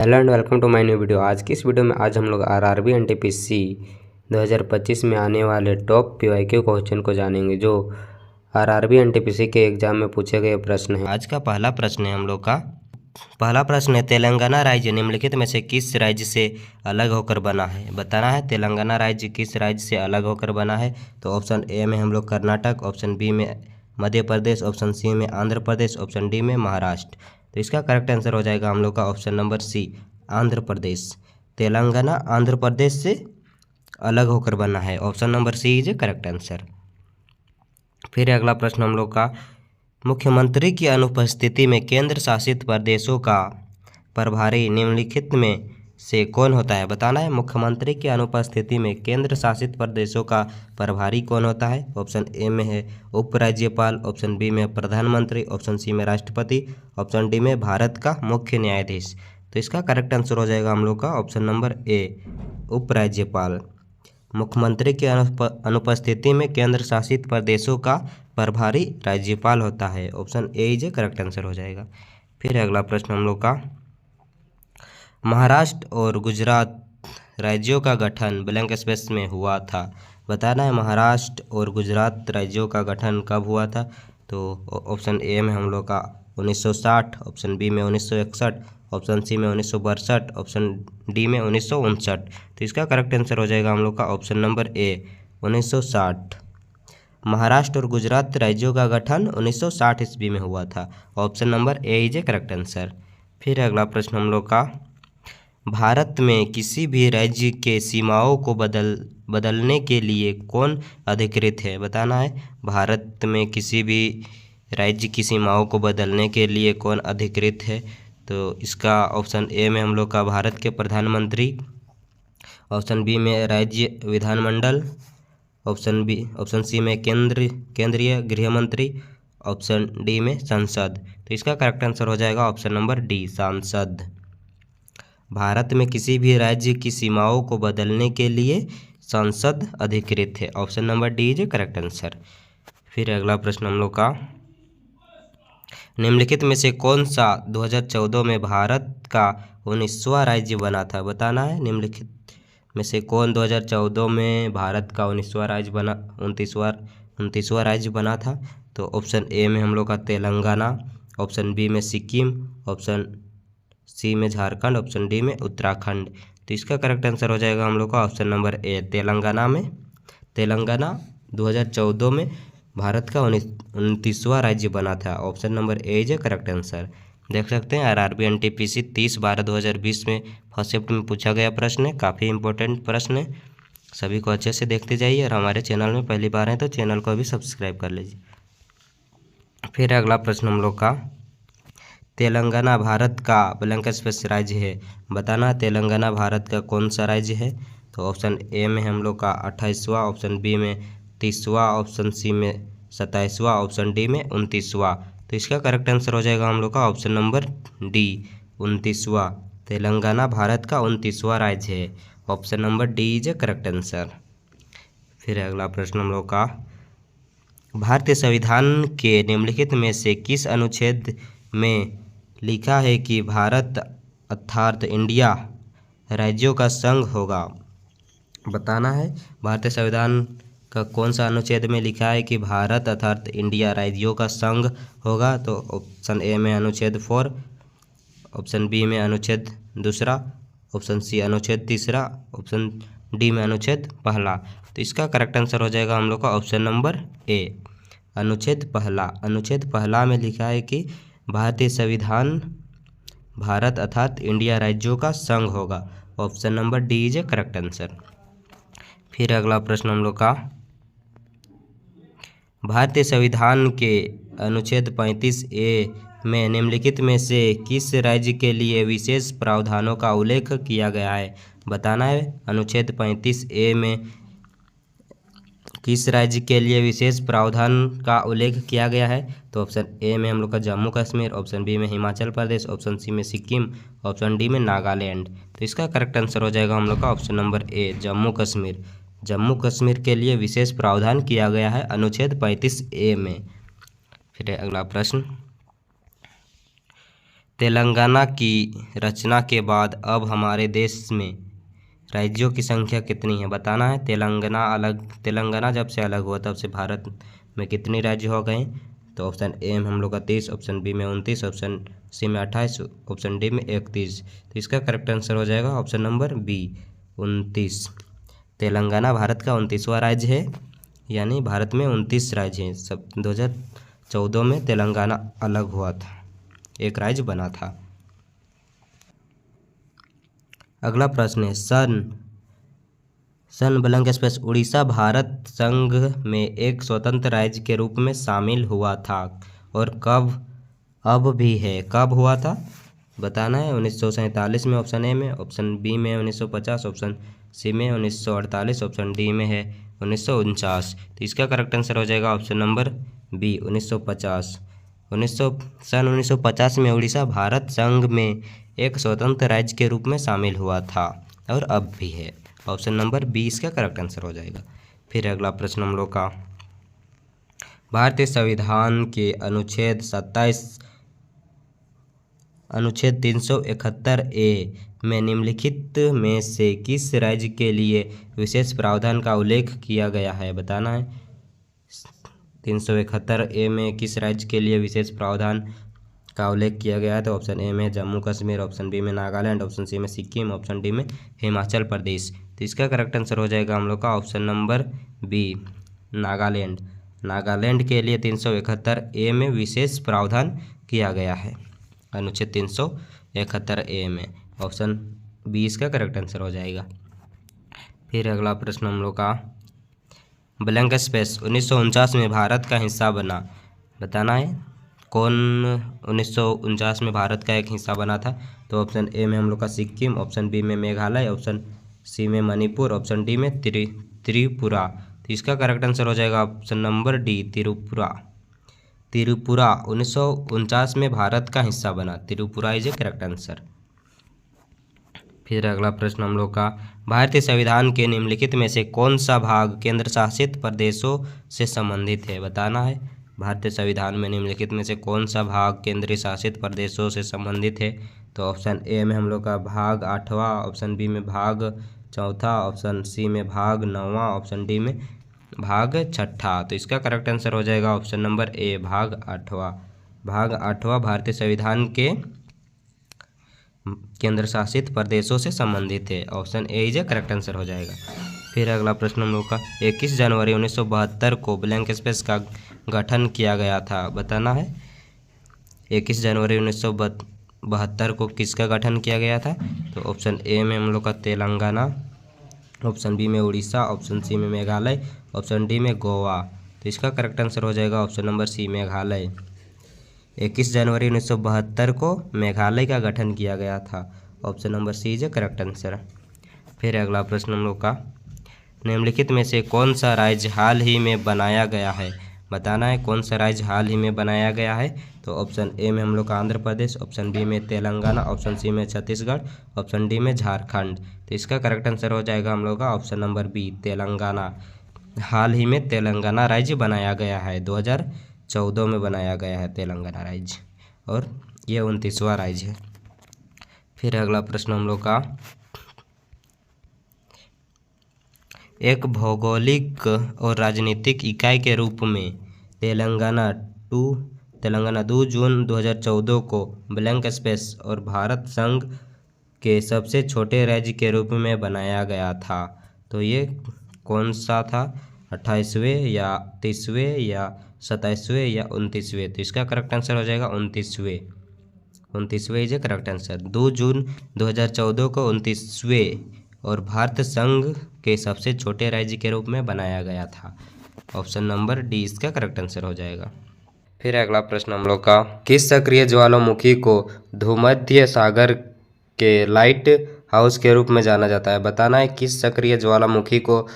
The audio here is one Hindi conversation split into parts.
Hello and welcome to my new video. आज की इस वीडियो में हम लोग आरआरबी एनटीपीसी 2025 में आने वाले टॉप पीवाईक्यू क्वेश्चन को जानेंगे, जो आरआरबी एनटीपीसी के एग्जाम में पूछे गए प्रश्न हैं। आज का पहला प्रश्न है हम लोग का पहला प्रश्न है, तेलंगाना राज्य निम्नलिखित में से किस राज्य से अलग होकर बना है? बताना है तेलंगाना राज्य किस राज्य से अलग होकर बना है। तो ऑप्शन ए में हम लोग कर्नाटक, ऑप्शन बी में मध्य प्रदेश, ऑप्शन सी में आंध्र प्रदेश, ऑप्शन डी में महाराष्ट्र। तो इसका करेक्ट आंसर हो जाएगा हम लोग का option number C, Andhra Pradesh. Telangana Andhra Pradesh से अलग होकर बना है। Option number C is a correct answer. फिर अगला प्रश्न हम लोग का, मुख्यमंत्री की अनुपस्थिति में केंद्र शासित प्रदेशों का प्रभारी निम्नलिखित में से कौन होता है? बताना है मुख्यमंत्री की अनुपस्थिति में केंद्र शासित प्रदेशों का प्रभारी कौन होता है। ऑप्शन ए में है उपराज्यपाल, ऑप्शन बी में प्रधानमंत्री, ऑप्शन सी में राष्ट्रपति, ऑप्शन डी में भारत का मुख्य न्यायाधीश। तो इसका करेक्ट आंसर हो जाएगा हम लोग का ऑप्शन नंबर ए, उपराज्यपाल। मुख्यमंत्री की अनुपस्थिति में केंद्र शासित प्रदेशों का प्रभारी राज्यपाल होता है। Option A is correct answer हो जाएगा। फिर अगला प्रश्न हम लोग का, महाराष्ट्र और गुजरात राज्यों का गठन ब्लैंक स्पेस में हुआ था। बताना है महाराष्ट्र और गुजरात राज्यों का गठन कब हुआ था। तो ऑप्शन ए में हम लोग का 1960, ऑप्शन बी में 1961, ऑप्शन सी में 1962, ऑप्शन डी में 1959। तो इसका करेक्ट आंसर हो जाएगा हम लोग का ऑप्शन नंबर ए, 1960। महाराष्ट्र और गुजरात राज्यों का गठन 1960 ईस्वी में हुआ था। Option number A is a correct answer. फिर अगला प्रश्न हम लोग का, भारत में किसी भी राज्य के सीमाओं को बदलने के लिए कौन अधिकृत है? बताना है भारत में किसी भी राज्य की सीमाओं को बदलने के लिए कौन अधिकृत है। तो इसका ऑप्शन ए में हम लोग का भारत के प्रधानमंत्री, ऑप्शन बी में राज्य विधानमंडल, ऑप्शन सी में केंद्रीय गृह मंत्री, ऑप्शन डी में संसद। तो इसका करेक्ट आंसर हो जाएगा ऑप्शन नंबर डी, सांसद। भारत में किसी भी राज्य की सीमाओं को बदलने के लिए संसद अधिकृत है। Option number D is correct answer. फिर अगला प्रश्न हम लोग का, निम्नलिखित में से कौन सा 2014 में भारत का 19वां राज्य बना था? बताना है निम्नलिखित में से कौन 2014 में भारत का 19वां राज्य बना 29वां राज्य बना था। तो ऑप्शन ए में हम लोग का तेलंगाना, ऑप्शन बी में सिक्किम, ऑप्शन सी में झारखंड, ऑप्शन डी में उत्तराखंड। तो इसका करेक्ट आंसर हो जाएगा हम लोग का ऑप्शन नंबर ए, तेलंगाना 2014 में भारत का 29वां राज्य बना था। Option number A is correct answer. देख सकते हैं आरआरबी एनटीपीसी 30/12/2020 में फर्स्ट शिफ्ट में पूछा गया प्रश्न है। काफ़ी इंपॉर्टेंट प्रश्न है, सभी को अच्छे से देखते जाइए और हमारे चैनल में पहली बार हैं तो चैनल को भी सब्सक्राइब कर लीजिए। फिर अगला प्रश्न हम लोग का, तेलंगाना भारत का ब्लैंक स्पेस राज्य है। बताना तेलंगाना भारत का कौन सा राज्य है। तो ऑप्शन ए में हम लोग का 28वां, ऑप्शन बी में 30वां, ऑप्शन सी में 27वां, ऑप्शन डी में 29वां। तो इसका करेक्ट आंसर हो जाएगा हम लोग का ऑप्शन नंबर डी, 29वां। तेलंगाना भारत का 29वां राज्य है। Option number D is correct answer. फिर अगला प्रश्न हम लोग का, भारतीय संविधान के निम्नलिखित में से किस अनुच्छेद में लिखा है कि भारत अर्थात इंडिया राज्यों का संघ होगा? बताना है भारतीय संविधान का कौन सा अनुच्छेद में लिखा है कि भारत अर्थात इंडिया राज्यों का संघ होगा। तो ऑप्शन ए में अनुच्छेद 4, ऑप्शन बी में अनुच्छेद 2, ऑप्शन सी अनुच्छेद 3, ऑप्शन डी में अनुच्छेद 1। तो इसका करेक्ट आंसर हो जाएगा हम लोग का ऑप्शन नंबर ए, अनुच्छेद 1। अनुच्छेद 1 में लिखा है कि भारतीय संविधान भारत अर्थात इंडिया राज्यों का संघ होगा। Option number D is correct answer. फिर अगला प्रश्न हम लोग का, भारतीय संविधान के अनुच्छेद 35A में निम्नलिखित में से किस राज्य के लिए विशेष प्रावधानों का उल्लेख किया गया है? बताना है अनुच्छेद 35A में किस राज्य के लिए विशेष प्रावधान का उल्लेख किया गया है। तो ऑप्शन ए में हम लोग का जम्मू कश्मीर, ऑप्शन बी में हिमाचल प्रदेश, ऑप्शन सी में सिक्किम, ऑप्शन डी में नागालैंड। तो इसका करेक्ट आंसर हो जाएगा हम लोग का option number A, Jammu Kashmir. Jammu Kashmir के लिए विशेष प्रावधान किया गया है अनुच्छेद 35A में। फिर अगला प्रश्न, तेलंगाना की रचना के बाद अब हमारे देश में राज्यों की संख्या कितनी है बताना है। तेलंगाना जब से अलग हुआ तब से भारत में कितने राज्य हो गए? तो ऑप्शन ए में हम लोग का 30, ऑप्शन बी में 29, ऑप्शन सी में 28, ऑप्शन डी में 31। तो इसका करेक्ट आंसर हो जाएगा option number B 29। Telangana Bharat का 29वां राज्य है, यानी भारत में 29 राज्य हैं। सब 2014 में तेलंगाना अलग हुआ था, एक राज्य बना था। अगला प्रश्न है सन ब्लैंक स्पेस उड़ीसा भारत संघ में एक स्वतंत्र राज्य के रूप में शामिल हुआ था और कब अब भी है, कब हुआ था बताना है। 1947 में ऑप्शन ए में, ऑप्शन बी में 1950, ऑप्शन सी में 1948, ऑप्शन डी में है 1949। तो इसका करेक्ट आंसर हो जाएगा ऑप्शन नंबर बी 1950। सन 1950 में उड़ीसा भारत संघ में एक स्वतंत्र राज्य के रूप में शामिल हुआ था और अब भी है। ऑप्शन नंबर 20 का करेक्ट आंसर हो जाएगा। फिर अगला प्रश्न हम लोग का, भारतीय संविधान के अनुच्छेद 371 ए में निम्नलिखित में से किस राज्य के लिए विशेष प्रावधान का उल्लेख किया गया है बताना है। 371 ए में किस राज्य के लिए विशेष प्रावधान का उल्लेख किया गया है? तो ऑप्शन ए में जम्मू कश्मीर, ऑप्शन बी में नागालैंड, ऑप्शन सी में सिक्किम, ऑप्शन डी में हिमाचल प्रदेश। तो इसका करेक्ट आंसर हो जाएगा हम लोग का option number B Nagaland. Nagaland के लिए 371 ए में विशेष प्रावधान किया गया है, अनुच्छेद 371 ए में। ऑप्शन बी इसका करेक्ट आंसर हो जाएगा। फिर अगला प्रश्न हम लोग का, ब्लैंक स्पेस 1949 में भारत का हिस्सा बना बताना है। कौन 1949 में भारत का एक हिस्सा बना था? तो ऑप्शन ए में हम लोग का सिक्किम, ऑप्शन बी में मेघालय, ऑप्शन सी में मणिपुर, ऑप्शन डी में त्रिपुरा। तो इसका करेक्ट आंसर हो जाएगा ऑप्शन नंबर डी त्रिपुरा। 1949 में भारत का हिस्सा बना, Tripura is a correct answer. फिर अगला प्रश्न हम लोग का, भारतीय संविधान के निम्नलिखित में से कौन सा भाग केंद्र शासित प्रदेशों से संबंधित है बताना है। भारतीय संविधान में निम्नलिखित में से कौन सा भाग केंद्रीय शासित प्रदेशों से संबंधित है? तो ऑप्शन ए में हम लोग का भाग 8वां, ऑप्शन बी में भाग 4था, ऑप्शन सी में भाग 9वां, ऑप्शन डी में भाग 6ठा। तो इसका करेक्ट आंसर हो जाएगा ऑप्शन नंबर ए भाग 8वां। भाग 8वां भारतीय संविधान के केंद्र शासित प्रदेशों से संबंधित है। Option A is a correct answer हो जाएगा। फिर अगला प्रश्न हम लोग का, 21 जनवरी 1972 को ब्लैंक स्पेस का गठन किया गया था बताना है। 21 जनवरी 1972 को किसका गठन किया गया था? तो ऑप्शन ए में हम लोग का तेलंगाना, ऑप्शन बी में उड़ीसा, ऑप्शन सी में मेघालय, ऑप्शन डी में गोवा। तो इसका करेक्ट आंसर हो जाएगा ऑप्शन नंबर सी मेघालय। 21 जनवरी 1972 को मेघालय का गठन किया गया था। Option number C is correct answer. फिर अगला प्रश्न हम लोग का, निम्नलिखित में से कौन सा राज्य हाल ही में बनाया गया है बताना है। कौन सा राज्य हाल ही में बनाया गया है? तो ऑप्शन ए में हम लोग का आंध्र प्रदेश, ऑप्शन बी में तेलंगाना, ऑप्शन सी में छत्तीसगढ़, ऑप्शन डी में झारखंड। तो इसका करेक्ट आंसर हो जाएगा हम लोग का ऑप्शन नंबर बी तेलंगाना। हाल ही में तेलंगाना राज्य बनाया गया है, 2014 में बनाया गया है तेलंगाना राज्य, और ये 29वां राज्य है। फिर अगला प्रश्न हम लोग का, एक भौगोलिक और राजनीतिक इकाई के रूप में तेलंगाना 2 जून 2014 को ब्लैंक स्पेस और भारत संघ के सबसे छोटे राज्य के रूप में बनाया गया था। तो ये कौन सा था? 28वें या 30वें या 27वें या 29वें? तो इसका करेक्ट आंसर हो जाएगा 29वें इज ए करेक्ट आंसर। 2 जून 2014 को 29वें और भारत संघ के सबसे छोटे राज्य के रूप में बनाया गया था। ऑप्शन नंबर डी इसका करेक्ट आंसर हो जाएगा। फिर अगला प्रश्न हम लोग का, किस सक्रिय ज्वालामुखी को भूमध्य सागर के लाइट हाउस के रूप में जाना जाता है बताना है। किस सक्रिय ज्वालामुखी को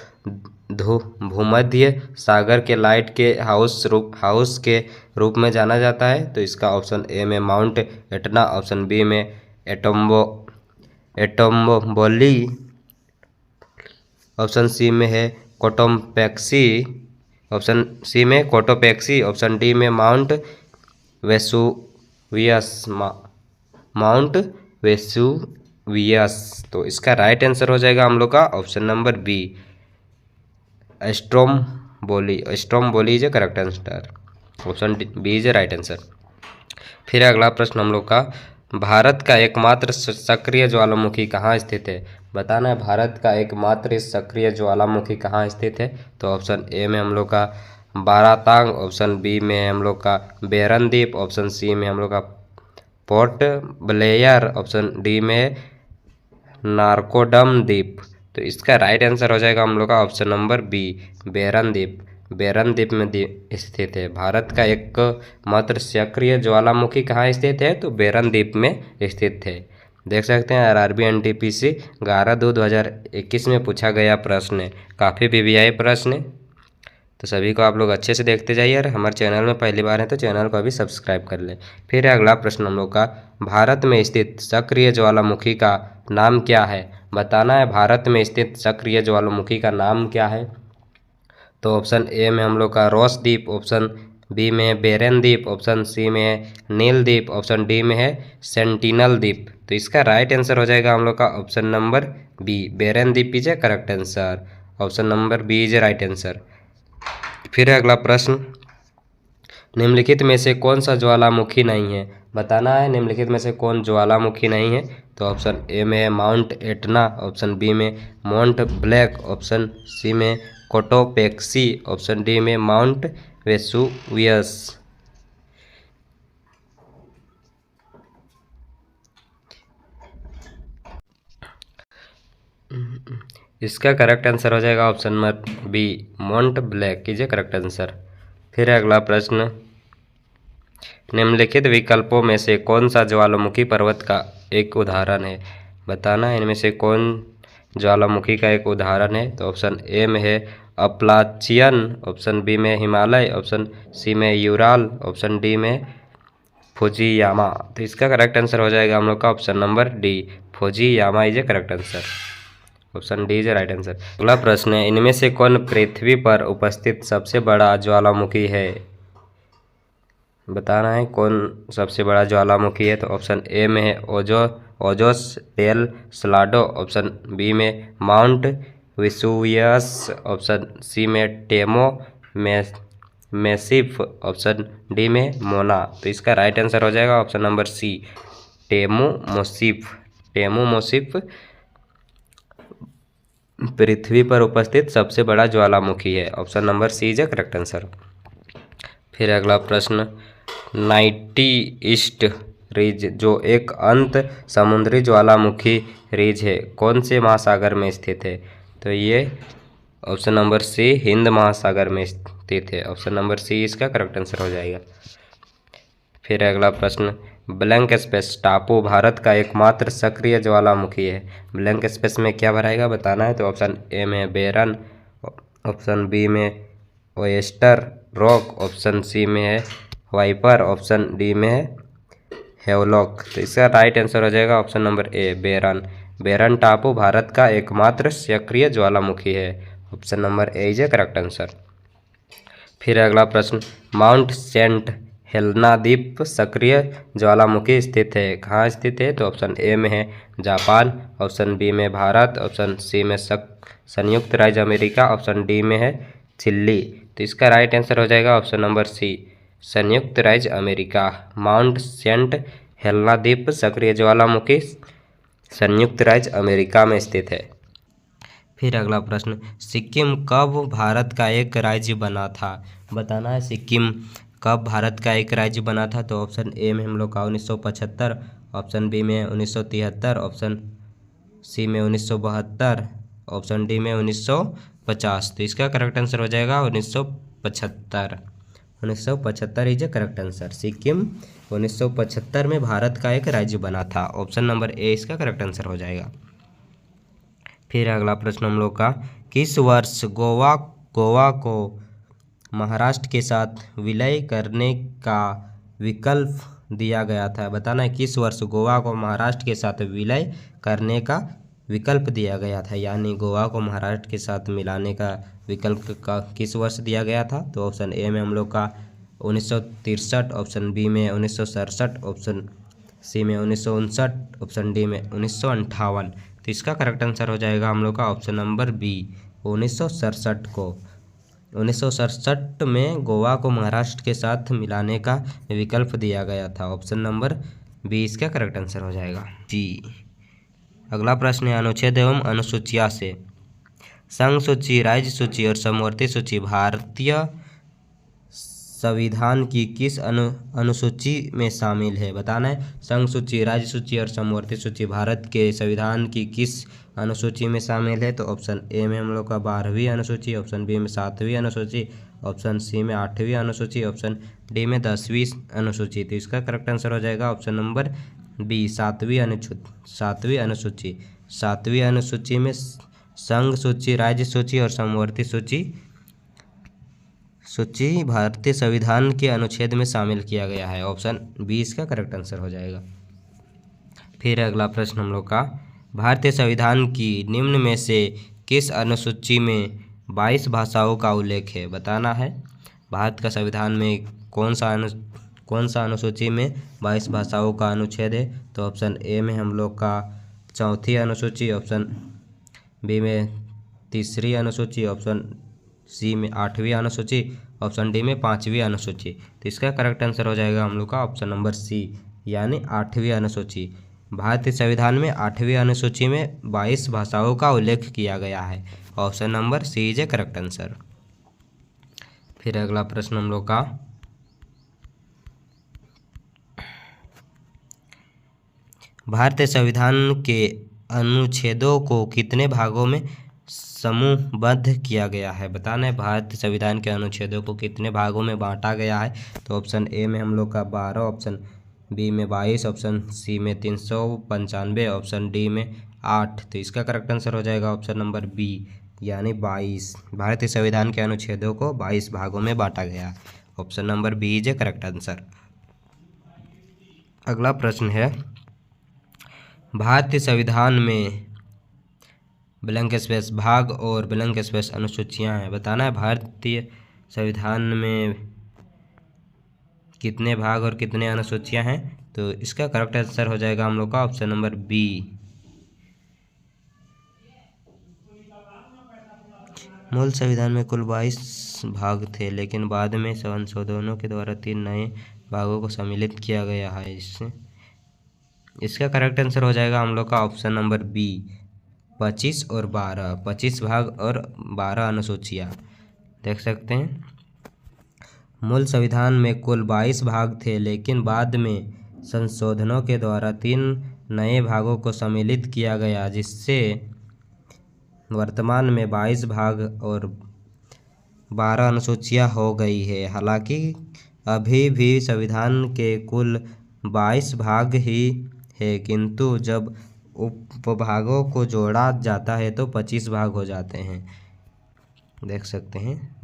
भूमध्य सागर के लाइट के हाउस के रूप में जाना जाता है? तो इसका ऑप्शन ए में माउंट एटना, ऑप्शन बी में एटम्बोली, ऑप्शन सी में है कोटोपेक्सी, ऑप्शन सी में कोटोपेक्सी, ऑप्शन डी में माउंट वेसुवियस। Mount Vesuvius. तो इसका राइट आंसर हो जाएगा हम लोग का option number B, Stromboli is correct answer. Option B is right answer. फिर अगला प्रश्न हम लोग का, भारत का एकमात्र सक्रिय ज्वालामुखी कहाँ स्थित है? बताना है भारत का एकमात्र सक्रिय ज्वालामुखी कहाँ स्थित है। तो ऑप्शन ए में हम लोग का बारातांग, ऑप्शन बी में हम लोग का बेरन द्वीप, ऑप्शन सी में हम लोग का पोर्ट ब्लेयर, ऑप्शन डी में नारकोडम द्वीप। तो इसका राइट आंसर हो जाएगा हम लोग का ऑप्शन नंबर बी, बेरन द्वीप। बेरन द्वीप में स्थित है। भारत का एक मात्र सक्रिय ज्वालामुखी कहाँ स्थित है? तो बेरन द्वीप में स्थित है। देख सकते हैं आरआरबी एनटीपीसी 11/2/2021 में पूछा गया प्रश्न है, काफ़ी वीवीआई प्रश्न है। तो सभी को आप लोग अच्छे से देखते जाइए और हमारे चैनल में पहली बार है तो चैनल को अभी सब्सक्राइब कर ले। फिर अगला प्रश्न हम लोग का, भारत में स्थित सक्रिय ज्वालामुखी का नाम क्या है? बताना है भारत में स्थित सक्रिय ज्वालामुखी का नाम क्या है। तो ऑप्शन ए में हम लोग का रोस द्वीप, ऑप्शन बी में है बेरेन द्वीप, ऑप्शन सी में है नील द्वीप, ऑप्शन डी में है सेंटिनल द्वीप। तो इसका राइट आंसर हो जाएगा हम लोग का ऑप्शन नंबर बी, बेरेन द्वीप is a correct answer. Option number B is a right answer. फिर अगला प्रश्न, निम्नलिखित में से कौन सा ज्वालामुखी नहीं है? बताना है निम्नलिखित में से कौन ज्वालामुखी नहीं है। तो ऑप्शन ए में है माउंट एटना, ऑप्शन बी में माउंट ब्लैक, ऑप्शन सी में कोटोपेक्सी, ऑप्शन डी में माउंट वेसुवियस। इसका करेक्ट आंसर हो जाएगा option number B, Mount Black is a correct answer. फिर अगला प्रश्न, निम्नलिखित विकल्पों में से कौन सा ज्वालामुखी पर्वत का एक उदाहरण है? बताना है इनमें से कौन ज्वालामुखी का एक उदाहरण है। तो ऑप्शन ए में है अपलाचियन, ऑप्शन बी में हिमालय, ऑप्शन सी में यूराल, ऑप्शन डी में फुजियामा। तो इसका करेक्ट आंसर हो जाएगा हम लोग का option number D, Fujiyama is a correct answer. Option D is right answer. अगला प्रश्न है, इनमें से कौन पृथ्वी पर उपस्थित सबसे बड़ा ज्वालामुखी है? बताना है कौन सबसे बड़ा ज्वालामुखी है। तो ऑप्शन ए में है Ojos del Salado, option B में माउंट वेसुवियस, ऑप्शन सी में टेमो मैसिफ, ऑप्शन डी में मोना। तो इसका राइट आंसर हो जाएगा ऑप्शन नंबर सी, टेमो मोसिफ पृथ्वी पर उपस्थित सबसे बड़ा ज्वालामुखी है। Option number C is correct answer. फिर अगला प्रश्न, नाइटी ईस्ट रिज जो एक अंत समुद्री ज्वालामुखी रिज है, कौन से महासागर में स्थित है? तो ये ऑप्शन नंबर सी, हिंद महासागर में स्थित है। ऑप्शन नंबर सी इसका करेक्ट आंसर हो जाएगा। फिर अगला प्रश्न, ब्लैंक स्पेस टापू भारत का एकमात्र सक्रिय ज्वालामुखी है। ब्लैंक स्पेस में क्या भराएगा बताना है। तो ऑप्शन ए में बेरन, ऑप्शन बी में ओएस्टर रॉक, ऑप्शन सी में है वाइपर, ऑप्शन डी में है हेवलॉक। तो इसका राइट आंसर हो जाएगा ऑप्शन नंबर ए, बेरन। बेरन टापू भारत का एकमात्र सक्रिय ज्वालामुखी है। Option number A is a correct answer. फिर अगला प्रश्न, माउंट सेंट हेलेना द्वीप सक्रिय ज्वालामुखी स्थित है, कहाँ स्थित है? तो ऑप्शन ए में है जापान, ऑप्शन बी में भारत, ऑप्शन सी में संयुक्त राज्य अमेरिका, ऑप्शन डी में है चिली। तो इसका राइट आंसर हो जाएगा ऑप्शन नंबर सी, संयुक्त राज्य अमेरिका। माउंट सेंट हेलेना द्वीप सक्रिय ज्वालामुखी संयुक्त राज्य अमेरिका में स्थित है। फिर अगला प्रश्न, सिक्किम कब भारत का एक राज्य बना था? बताना है सिक्किम कब भारत का एक राज्य बना था। तो ऑप्शन ए में हम लोग का 1975, ऑप्शन बी में 1973, ऑप्शन सी में 1972, ऑप्शन डी में 1950। तो इसका करेक्ट आंसर हो जाएगा 1975। 1975 is a correct answer. Sikkim 1975 में भारत का एक राज्य बना था। ऑप्शन नंबर ए इसका करेक्ट आंसर हो जाएगा। फिर अगला प्रश्न हम लोग का, किस वर्ष गोवा को महाराष्ट्र के साथ विलय करने का विकल्प दिया गया था? बताना है किस वर्ष गोवा को महाराष्ट्र के साथ विलय करने का विकल्प दिया गया था, यानी गोवा को महाराष्ट्र के साथ मिलाने का विकल्प का किस वर्ष दिया गया था। तो ऑप्शन ए में हम लोग का 1963, ऑप्शन बी में 1967, ऑप्शन सी में 1959, ऑप्शन डी में 1958। तो इसका करेक्ट आंसर हो जाएगा हम लोग का ऑप्शन नंबर बी 1967 को। 1967 में गोवा को महाराष्ट्र के साथ मिलाने का विकल्प दिया गया था। ऑप्शन नंबर बी इसका करेक्ट आंसर हो जाएगा जी। अगला प्रश्न है अनुच्छेद एवं अनुसूचिया से संघ सूची, राज्य सूची और समवर्ती सूची भारतीय संविधान की किस अनुसूची में शामिल है? बताना है। संघ सूची, राज्य सूची और समवर्ती सूची भारत के संविधान की किस अनुसूची में शामिल है? तो ऑप्शन ए में हम लोग का 12वीं अनुसूची, ऑप्शन बी में 7वीं अनुसूची, ऑप्शन सी में 8वीं अनुसूची, ऑप्शन डी में 10वीं अनुसूची। तो इसका करेक्ट आंसर हो जाएगा ऑप्शन नंबर बी 7वीं अनुसूची। 7वीं अनुसूची में संघ सूची, राज्य सूची और समवर्ती सूची भारतीय संविधान के अनुच्छेद में शामिल किया गया है। ऑप्शन बी इसका करेक्ट आंसर हो जाएगा। फिर अगला प्रश्न हम लोग का भारतीय संविधान की निम्न में से किस अनुसूची में 22 भाषाओं का उल्लेख है? बताना है। भारत का संविधान में कौन सा अनुसूची में 22 भाषाओं का अनुच्छेद है? तो ऑप्शन ए में हम लोग का 4वीं अनुसूची, ऑप्शन बी में 3री अनुसूची, ऑप्शन सी में 8वीं अनुसूची, ऑप्शन डी में 5वीं अनुसूची। तो इसका करेक्ट आंसर हो जाएगा हम लोग का ऑप्शन नंबर सी यानी 8वीं अनुसूची। भारतीय संविधान में 8वीं अनुसूची में 22 भाषाओं का उल्लेख किया गया है। Option number C is a correct answer. फिर अगला प्रश्न हम लोग का भारतीय संविधान के अनुच्छेदों को कितने भागों में समूहबद्ध किया गया है? बताना है। भारतीय संविधान के अनुच्छेदों को कितने भागों में बांटा गया है? तो ऑप्शन ए में हम लोग का 12, ऑप्शन बी में 22, ऑप्शन सी में 395, ऑप्शन डी में 8। तो इसका करेक्ट आंसर हो जाएगा ऑप्शन नंबर बी यानी 22। भारतीय संविधान के अनुच्छेदों को 22 भागों में बांटा गया है। Option number B is a correct answer. अगला प्रश्न है भारतीय संविधान में ब्लैंक स्पेस भाग और ब्लैंक स्पेस अनुसूचियां हैं। बताना है भारतीय संविधान में कितने भाग और कितने अनुसूचियां हैं? तो इसका करेक्ट आंसर हो जाएगा हम लोग का ऑप्शन नंबर बी। मूल संविधान में कुल 22 भाग थे, लेकिन बाद में संशोधनों के द्वारा 3 नए भागों को सम्मिलित किया गया है। इसका करेक्ट आंसर हो जाएगा हम लोग का ऑप्शन नंबर बी 25 और 12। 25 भाग और 12 अनुसूचियाँ देख सकते हैं। मूल संविधान में कुल 22 भाग थे, लेकिन बाद में संशोधनों के द्वारा 3 नए भागों को सम्मिलित किया गया, जिससे वर्तमान में 22 भाग और 12 अनुसूचियाँ हो गई है। हालांकि अभी भी संविधान के कुल 22 भाग ही है, किंतु जब उपभागों को जोड़ा जाता है तो 25 भाग हो जाते हैं। देख सकते हैं,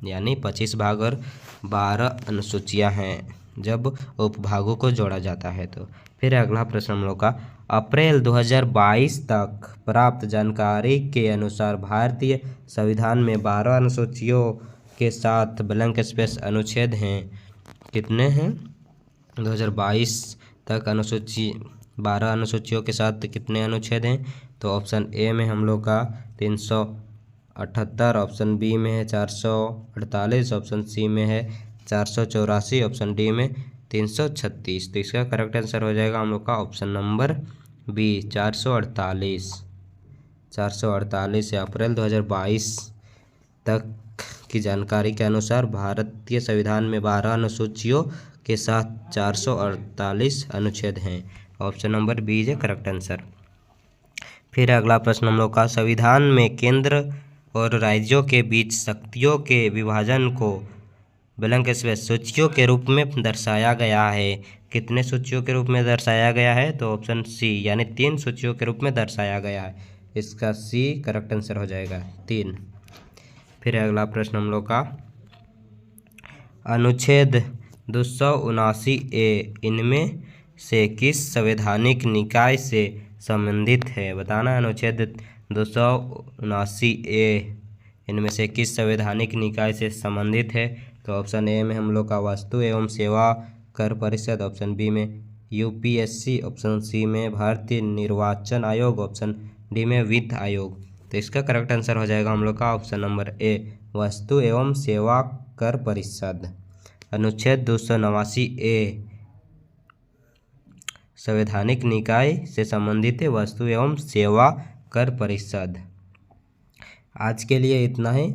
यानी 25 भाग और 12 अनुसूचियां हैं जब उपभागों को जोड़ा जाता है तो। फिर अगला प्रश्न हम लोग का अप्रैल 2022 तक प्राप्त जानकारी के अनुसार भारतीय संविधान में 12 अनुसूचियों के साथ ब्लैंक स्पेस अनुच्छेद हैं। कितने हैं? 2022 तक 12 अनुसूचियों के साथ कितने अनुच्छेद हैं? तो ऑप्शन ए में हम लोग का 378, ऑप्शन बी में है 448, ऑप्शन सी में है 484, ऑप्शन डी में 336। तो इसका करेक्ट आंसर हो जाएगा हम लोग का ऑप्शन नंबर बी 448। 448 से अप्रैल 2022 तक की जानकारी के अनुसार भारतीय संविधान में 12 अनुसूचियों के साथ 448 अनुच्छेद हैं। Option number B is correct answer. फिर अगला प्रश्न हम लोग का संविधान में केंद्र और राज्यों के बीच शक्तियों के विभाजन को ब्लैंक स्पेस सूचियों के रूप में दर्शाया गया है। कितने सूचियों के रूप में दर्शाया गया है? तो ऑप्शन सी यानी 3 सूचियों के रूप में दर्शाया गया है। इसका सी करेक्ट आंसर हो जाएगा 3। फिर अगला प्रश्न हम लोग का अनुच्छेद 279A इनमें से किस संवैधानिक निकाय से संबंधित है? बताना। अनुच्छेद 279A इनमें से किस संवैधानिक निकाय से संबंधित है? तो ऑप्शन ए में हम लोग का वस्तु एवं सेवा कर परिषद, ऑप्शन बी में यूपीएससी, ऑप्शन सी में भारतीय निर्वाचन आयोग, ऑप्शन डी में वित्त आयोग। तो इसका करेक्ट आंसर हो जाएगा हम लोग का ऑप्शन नंबर ए, वस्तु एवं सेवा कर परिषद। अनुच्छेद 289A संवैधानिक निकाय से संबंधित है, वस्तु एवं सेवा कर परिषद। आज के लिए इतना ही।